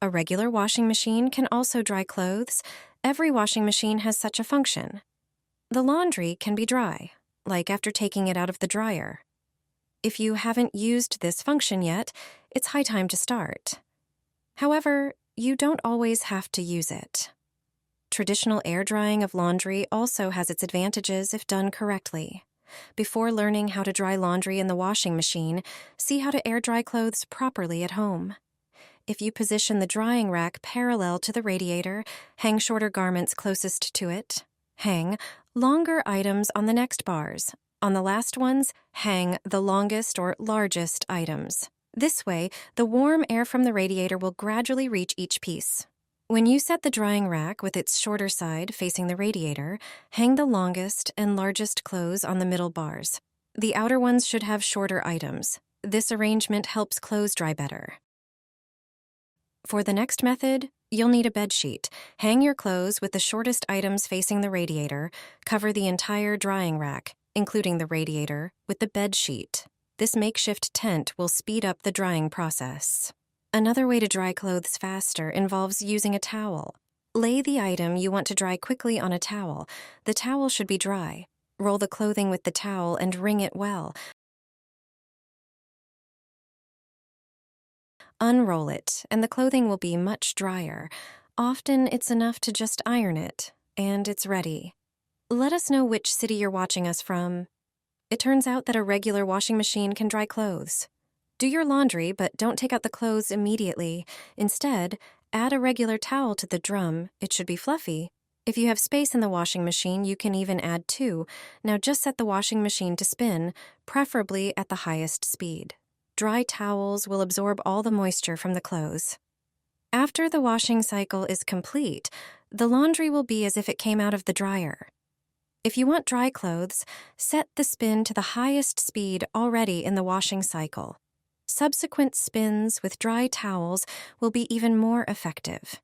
A regular washing machine can also dry clothes. Every washing machine has such a function. The laundry can be dry, like after taking it out of the dryer. If you haven't used this function yet, it's high time to start. However, you don't always have to use it. Traditional air drying of laundry also has its advantages if done correctly. Before learning how to dry laundry in the washing machine, see how to air dry clothes properly at home. If you position the drying rack parallel to the radiator, hang shorter garments closest to it. Hang longer items on the next bars. On the last ones, hang the longest or largest items. This way, the warm air from the radiator will gradually reach each piece. When you set the drying rack with its shorter side facing the radiator, hang the longest and largest clothes on the middle bars. The outer ones should have shorter items. This arrangement helps clothes dry better. For the next method, you'll need a bed sheet. Hang your clothes with the shortest items facing the radiator. Cover the entire drying rack, including the radiator, with the bed sheet. This makeshift tent will speed up the drying process. Another way to dry clothes faster involves using a towel. Lay the item you want to dry quickly on a towel. The towel should be dry. Roll the clothing with the towel and wring it well. Unroll it, and the clothing will be much drier. Often it's enough to just iron it, and it's ready. Let us know which city you're watching us from. It turns out that a regular washing machine can dry clothes. Do your laundry, but don't take out the clothes immediately. Instead, add a regular towel to the drum. It should be fluffy. If you have space in the washing machine, you can even add two. Now just set the washing machine to spin, preferably at the highest speed. Dry towels will absorb all the moisture from the clothes. After the washing cycle is complete, the laundry will be as if it came out of the dryer. If you want dry clothes, set the spin to the highest speed already in the washing cycle. Subsequent spins with dry towels will be even more effective.